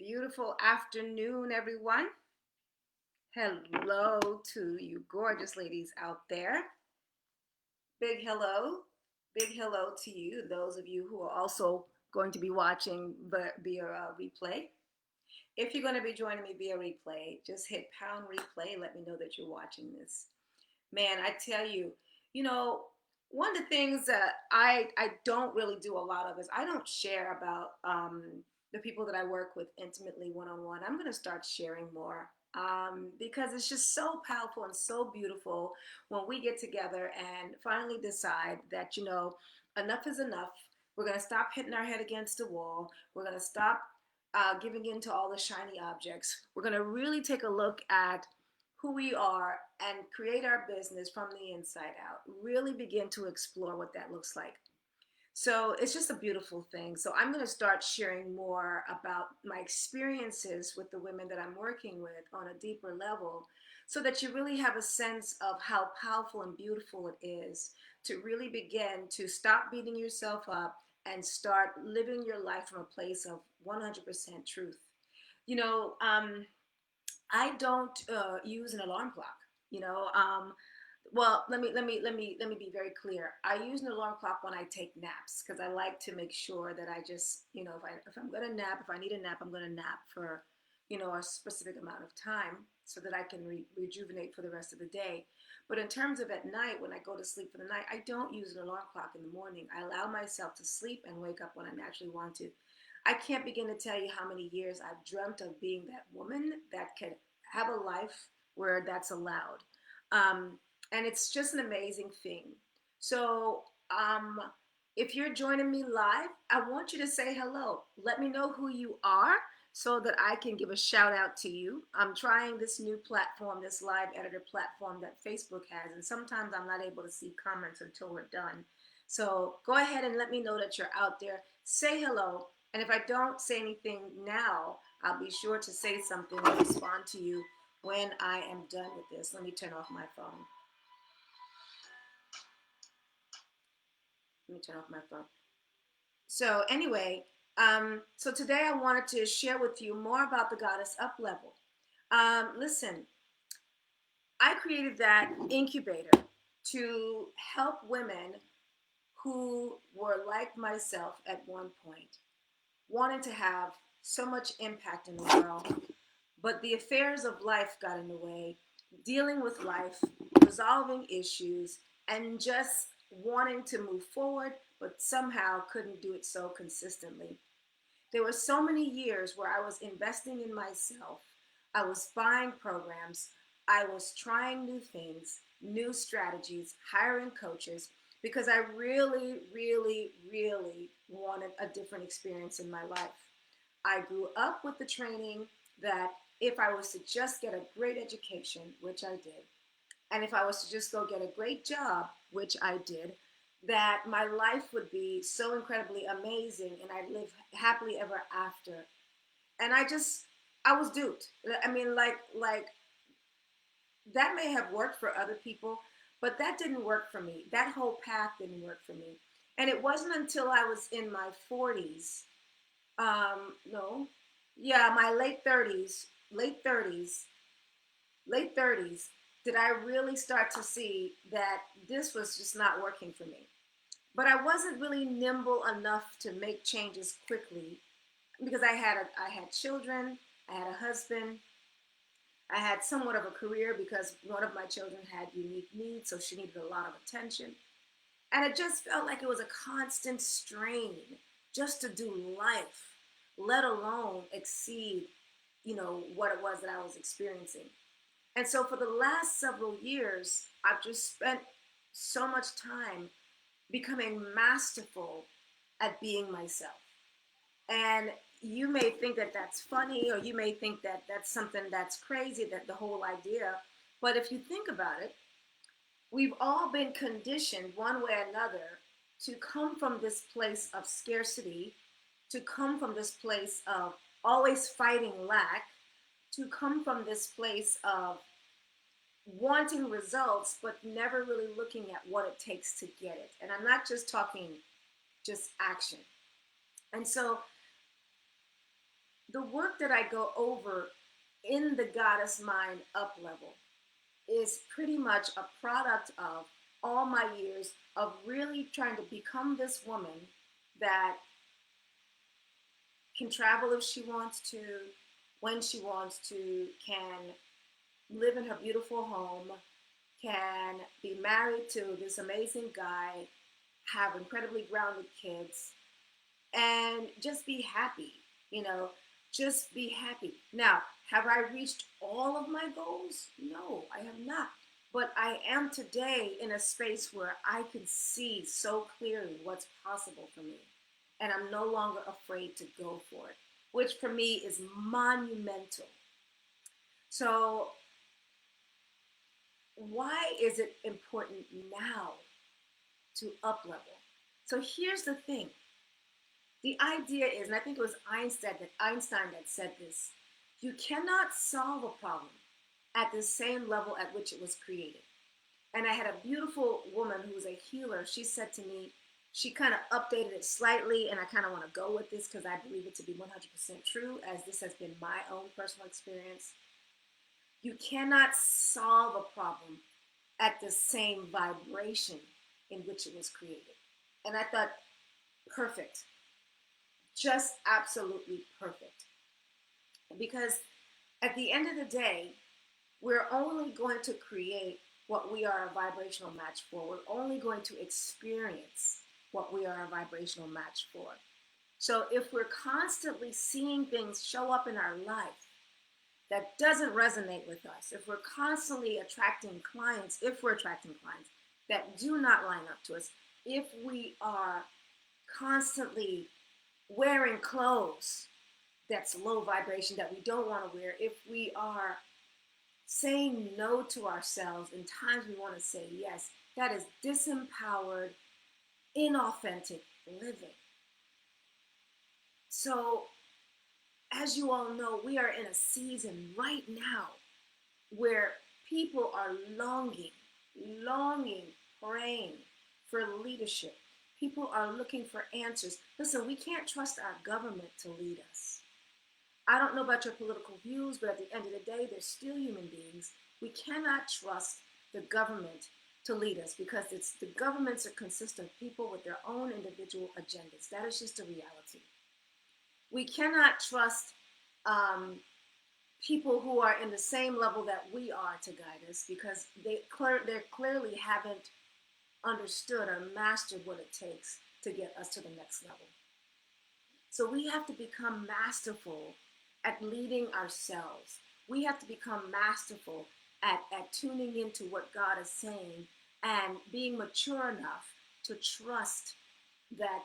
Beautiful afternoon, everyone. Hello to you gorgeous ladies out there. Big hello. Big hello to you, those of you who are also going to be watching via replay. If you're going to be joining me via replay, just hit pound replay. Let me know that you're watching this. Man, I tell you, you know, one of the things that I don't really do a lot of is I don't share about the people that I work with intimately one on one. I'm going to start sharing more because it's just so powerful and so beautiful when we get together and finally decide that, enough is enough. We're going to stop hitting our head against the wall. We're going to stop giving in to all the shiny objects. We're going to really take a look at who we are and create our business from the inside out. Really begin to explore what that looks like. So it's just a beautiful thing. So I'm going to start sharing more about my experiences with the women that I'm working with on a deeper level so that you really have a sense of how powerful and beautiful it is to really begin to stop beating yourself up and start living your life from a place of 100% truth. You know, I don't use an alarm clock. You know, well, let me be very clear. I use an alarm clock when I take naps because I like to make sure that I just, if I'm gonna nap, if I need a nap, I'm gonna nap for, a specific amount of time so that I can rejuvenate for the rest of the day. But in terms of at night, when I go to sleep for the night, I don't use an alarm clock in the morning. I allow myself to sleep and wake up when I naturally want to. I can't begin to tell you how many years I've dreamt of being that woman that could have a life where that's allowed. And it's just an amazing thing. So, if you're joining me live, I want you to say hello. Let me know who you are so that I can give a shout out to you. I'm trying this new platform, this live editor platform that Facebook has, and sometimes I'm not able to see comments until we're done. So go ahead and let me know that you're out there. Say hello. And if I don't say anything now, I'll be sure to say something and respond to you when I am done with this. Let me turn off my phone. Let me turn off my phone. So anyway, so today I wanted to share with you more about the Goddess Up Level. Listen, I created that incubator to help women who were like myself at one point, wanting to have so much impact in the world, but the affairs of life got in the way, dealing with life, resolving issues, and just wanting to move forward, but somehow couldn't do it so consistently. There were so many years where I was investing in myself. I was buying programs. I was trying new things, new strategies, hiring coaches, because I really, really, really wanted a different experience in my life. I grew up with the training that if I was to just get a great education, which I did, and if I was to just go get a great job, which I did, that my life would be so incredibly amazing and I'd live happily ever after. And I was duped. I mean, like that may have worked for other people, but that didn't work for me. That whole path didn't work for me. And it wasn't until I was in my 40s, no, yeah, my late 30s, did I really start to see that this was just not working for me. But I wasn't really nimble enough to make changes quickly because I had children, I had a husband, I had somewhat of a career because one of my children had unique needs, so she needed a lot of attention. And it just felt like it was a constant strain just to do life, let alone exceed, what it was that I was experiencing. And so for the last several years, I've just spent so much time becoming masterful at being myself. And you may think that that's funny, or you may think that that's something that's crazy, that the whole idea. But if you think about it, we've all been conditioned one way or another to come from this place of scarcity, to come from this place of always fighting lack, to come from this place of wanting results, but never really looking at what it takes to get it. And I'm not just talking just action. And so the work that I go over in the Goddess Mind Up Level is pretty much a product of all my years of really trying to become this woman that can travel if she wants to, when she wants to, can live in her beautiful home, can be married to this amazing guy, have incredibly grounded kids, and just be happy, you know, just be happy. Now, have I reached all of my goals? No, I have not. But I am today in a space where I can see so clearly what's possible for me. And I'm no longer afraid to go for it, which for me is monumental. So, why is it important now to up level? So, here's the thing. The idea is, and I think it was Einstein that said this, you cannot solve a problem at the same level at which it was created. And I had a beautiful woman who was a healer. She said to me, she kind of updated it slightly, and I kind of want to go with this because I believe it to be 100% true, as this has been my own personal experience. You cannot solve a problem at the same vibration in which it was created. And I thought, perfect. Just absolutely perfect. Because at the end of the day, we're only going to create what we are a vibrational match for. We're only going to experience what we are a vibrational match for. So if we're constantly seeing things show up in our life that doesn't resonate with us, if we're constantly attracting clients, that do not line up to us, if we are constantly wearing clothes that's low vibration that we don't want to wear, if we are saying no to ourselves in times we want to say yes, that is disempowered, inauthentic living. So, as you all know, we are in a season right now where people are longing, praying for leadership. People are looking for answers. Listen, we can't trust our government to lead us. I don't know about your political views, but at the end of the day, they're still human beings. We cannot trust the government to lead us because the governments consist of people with their own individual agendas. That is just a reality. We cannot trust people who are in the same level that we are to guide us because they clearly haven't understood or mastered what it takes to get us to the next level. So we have to become masterful at leading ourselves. We have to become masterful at tuning into what God is saying and being mature enough to trust that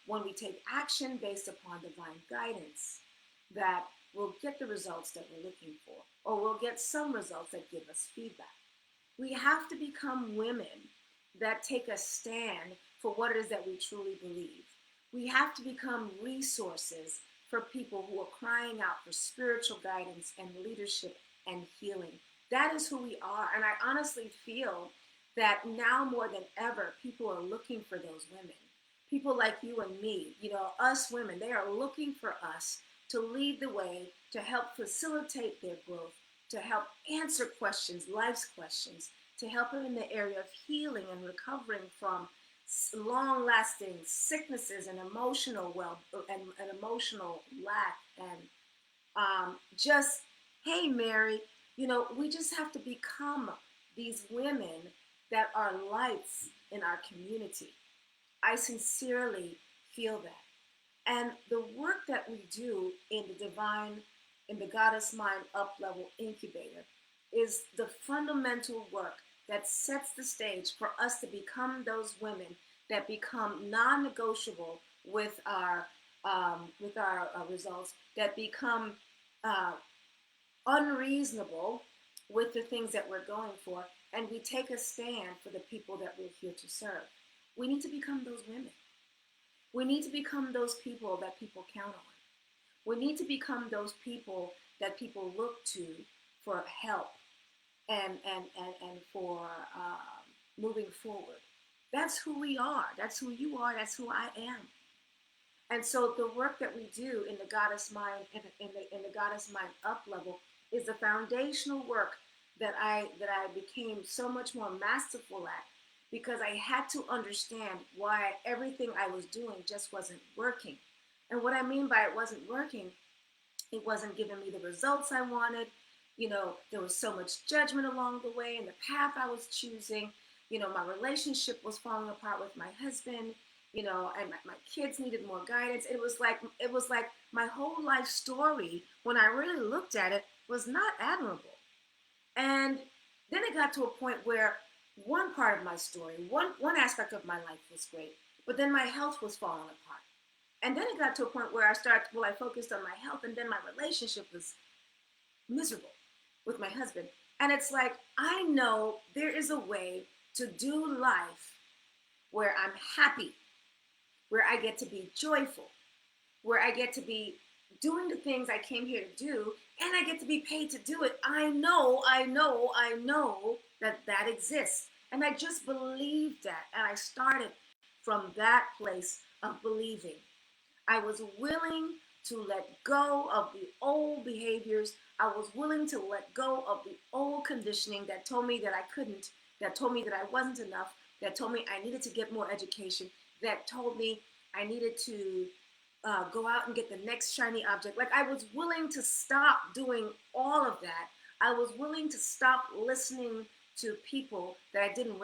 when we take action based upon divine guidance, that we'll get the results that we're looking for, or we'll get some results that give us feedback. We have to become women that take a stand for what it is that we truly believe. We have to become resources for people who are crying out for spiritual guidance and leadership and healing. That is who we are. And I honestly feel that now more than ever, people are looking for those women. People like you and me, us women, they are looking for us to lead the way, to help facilitate their growth, to help answer questions, life's questions, to help them in the area of healing and recovering from long-lasting sicknesses and emotional and emotional lack and just, hey, Mary, we just have to become these women that are lights in our community. I sincerely feel that. And the work that we do in the Goddess Mind Up Level Incubator is the fundamental work that sets the stage for us to become those women that become non-negotiable with our results, that become unreasonable with the things that we're going for, and we take a stand for the people that we're here to serve. We need to become those women. We need to become those people that people count on. We need to become those people that people look to for help and for moving forward. That's who we are. That's who you are. That's who I am. And so the work that we do in the Goddess Mind in the Goddess Mind Up level is the foundational work that I became so much more masterful at, because I had to understand why everything I was doing just wasn't working. And what I mean by it wasn't working, it wasn't giving me the results I wanted. There was so much judgment along the way in the path I was choosing. My relationship was falling apart with my husband, and my kids needed more guidance. It was like my whole life story, when I really looked at it, was not admirable. And then it got to a point where one part of my story, one aspect of my life was great, but then my health was falling apart. And then it got to a point where I focused on my health, and then my relationship was miserable with my husband. And it's like, I know there is a way to do life where I'm happy, where I get to be joyful, where I get to be doing the things I came here to do, and I get to be paid to do it. I know that exists. And I just believed that. And I started from that place of believing. I was willing to let go of the old behaviors. I was willing to let go of the old conditioning that told me that I couldn't, that told me that I wasn't enough, that told me I needed to get more education, that told me I needed to go out and get the next shiny object. Like, I was willing to stop doing all of that. I was willing to stop listening to people that I didn't